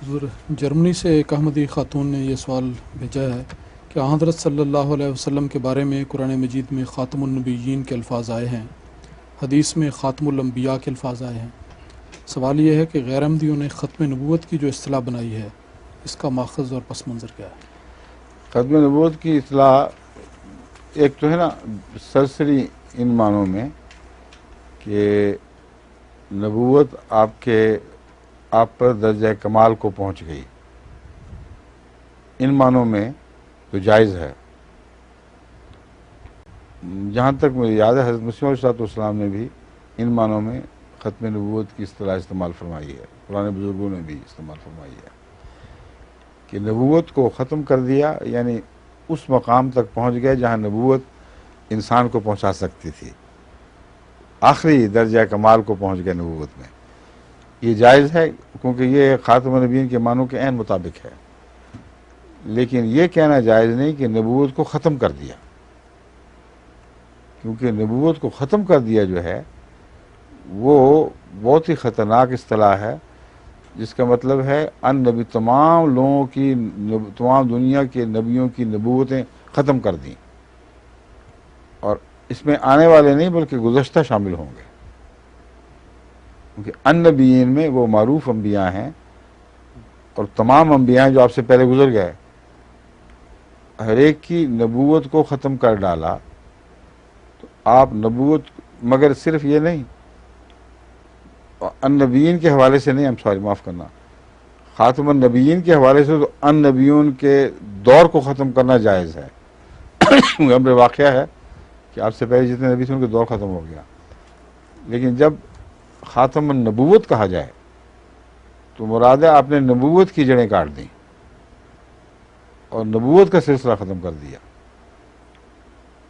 حضور، جرمنی سے ایک احمدی خاتون نے یہ سوال بھیجا ہے کہ حضرت صلی اللہ علیہ وسلم کے بارے میں قرآن مجید میں خاتم النبیین کے الفاظ آئے ہیں، حدیث میں خاتم الانبیاء کے الفاظ آئے ہیں۔ سوال یہ ہے کہ غیر احمدیوں نے ختم نبوت کی جو اصطلاح بنائی ہے، اس کا ماخذ اور پس منظر کیا ہے؟ ختم نبوت کی اصطلاح ایک تو ہے نا سرسری ان معنوں میں کہ نبوت آپ پر درجہ کمال کو پہنچ گئی، ان معنوں میں تو جائز ہے۔ جہاں تک مجھے یاد ہے حضرت مسیح علیہ السلام نے بھی ان معنوں میں ختم نبوت کی اصطلاح استعمال فرمائی ہے، پرانے بزرگوں نے بھی استعمال فرمائی ہے کہ نبوت کو ختم کر دیا، یعنی اس مقام تک پہنچ گئے جہاں نبوت انسان کو پہنچا سکتی تھی، آخری درجہ کمال کو پہنچ گئے نبوت میں۔ یہ جائز ہے کیونکہ یہ خاتم النبیین کے معنوں کے عین مطابق ہے، لیکن یہ کہنا جائز نہیں کہ نبوت کو ختم کر دیا، کیونکہ نبوت کو ختم کر دیا جو ہے وہ بہت ہی خطرناک اصطلاح ہے، جس کا مطلب ہے ان نبی تمام لوگوں کی، تمام دنیا کے نبیوں کی نبوتیں ختم کر دیں، اور اس میں آنے والے نہیں بلکہ گزشتہ شامل ہوں گے، کیونکہ ان نبیین میں وہ معروف انبیاء ہیں اور تمام انبیاء جو آپ سے پہلے گزر گئے، ہر ایک کی نبوت کو ختم کر ڈالا۔ تو آپ نبوت، مگر صرف یہ نہیں، ان نبیین کے حوالے سے نہیں، معاف کرنا، خاتم النبیین کے حوالے سے تو ان نبیون کے دور کو ختم کرنا جائز ہے۔ امر واقعہ ہے کہ آپ سے پہلے جتنے نبی تھے ان کے دور ختم ہو گیا، لیکن جب خاتم النبوت کہا جائے تو مراد ہے آپ نے نبوت کی جڑیں کاٹ دیں اور نبوت کا سلسلہ ختم کر دیا۔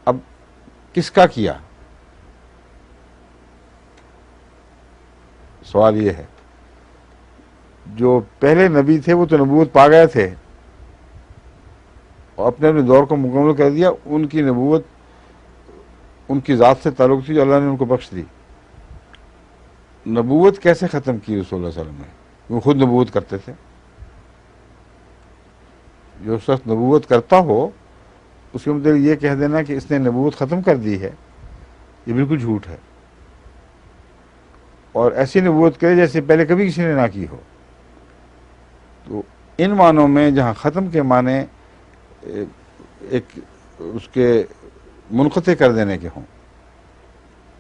اب کس کا کیا؟ سوال یہ ہے، جو پہلے نبی تھے وہ تو نبوت پا گئے تھے اور اپنے دور کو مکمل کر دیا، ان کی نبوت ان کی ذات سے تعلق تھی جو اللہ نے ان کو بخش دی۔ نبوت کیسے ختم کی رسول اللہ صلی اللہ علیہ وسلم نے؟ وہ خود نبوت کرتے تھے۔ جو شخص نبوت کرتا ہو اس کے مطلب یہ کہہ دینا کہ اس نے نبوت ختم کر دی ہے، یہ بالکل جھوٹ ہے، اور ایسی نبوت کرے جیسے پہلے کبھی کسی نے نہ کی ہو۔ تو ان معنوں میں جہاں ختم کے معنی ایک اس کے منقطع کر دینے کے ہوں،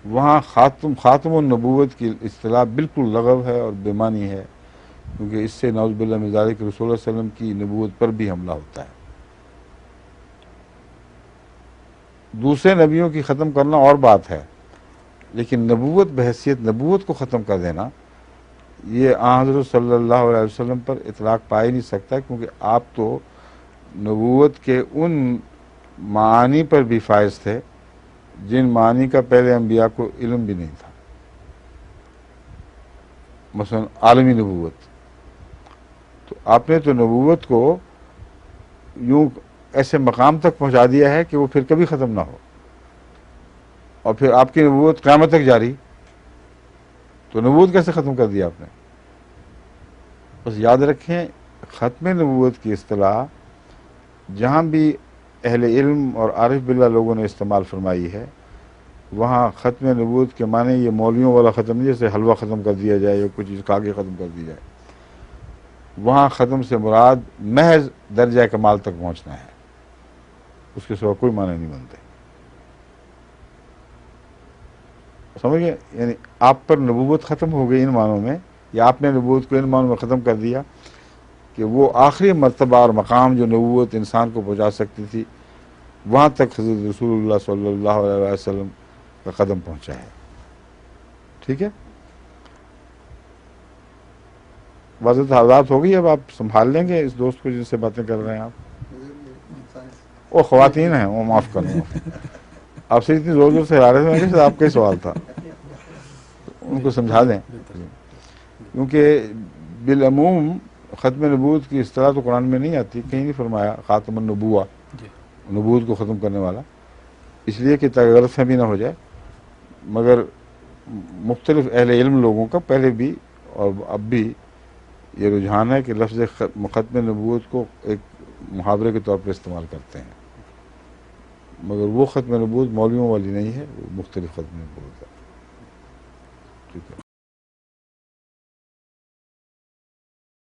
وہاں خاتم النبوت کی اصطلاح بالکل لغو ہے اور بے معنی ہے، کیونکہ اس سے نعوذ باللہ من ذالک رسول اللہ صلی اللہ علیہ وسلم کی نبوت پر بھی حملہ ہوتا ہے۔ دوسرے نبیوں کی ختم کرنا اور بات ہے، لیکن نبوت بحیثیت نبوت کو ختم کر دینا، یہ حضرت صلی اللہ علیہ وسلم پر اطلاق پا ہی نہیں سکتا، کیونکہ آپ تو نبوت کے ان معانی پر بھی فائز تھے جن معانی کا پہلے انبیاء کو علم بھی نہیں تھا، مثلا عالمی نبوت۔ تو آپ نے تو نبوت کو یوں ایسے مقام تک پہنچا دیا ہے کہ وہ پھر کبھی ختم نہ ہو، اور پھر آپ کی نبوت قیامت تک جاری، تو نبوت کیسے ختم کر دیا آپ نے؟ بس یاد رکھیں، ختم نبوت کی اصطلاح جہاں بھی اہل علم اور عارف باللہ لوگوں نے استعمال فرمائی ہے، وہاں ختم نبوت کے معنی یہ مولویوں والا ختم نہیں، جیسے حلوہ ختم کر دیا جائے یا کچھ چیز کھا کے ختم کر دی جائے۔ وہاں ختم سے مراد محض درجہ کمال تک پہنچنا ہے، اس کے سوا کوئی معنی نہیں بنتے۔ سمجھ گئے؟ یعنی آپ پر نبوت ختم ہو گئی ان معنوں میں، یا آپ نے نبوت کو ان معنوں میں ختم کر دیا کہ وہ آخری مرتبہ اور مقام جو نبوت انسان کو پہنچا سکتی تھی، وہاں تک حضرت رسول اللہ صلی اللہ علیہ وسلم کا قدم پہنچا ہے۔ ٹھیک ہے، واضح حضرات ہو گئی؟ اب آپ سنبھال لیں گے اس دوست کو جن سے باتیں کر رہے ہیں آپ؟ وہ خواتین ہیں، وہ معاف کرنا، آپ سے اتنی زور زور سے حرارت میں کہ آپ کا ہی سوال تھا، ان کو سمجھا دیں، کیونکہ بالعموم ختم نبوت کی اصطلاح تو قرآن میں نہیں آتی، کہیں نہیں فرمایا خاتم النبوہ، نبوت کو ختم کرنے والا، اس لیے کہ تاکہ غلط فہمی نہ ہو جائے۔ مگر مختلف اہل علم لوگوں کا پہلے بھی اور اب بھی یہ رجحان ہے کہ لفظ ختم نبوت کو ایک محاورے کے طور پر استعمال کرتے ہیں، مگر وہ ختم نبوت مولویوں والی نہیں ہے، وہ مختلف ختم نبوت ہے. ٹھیک ہے.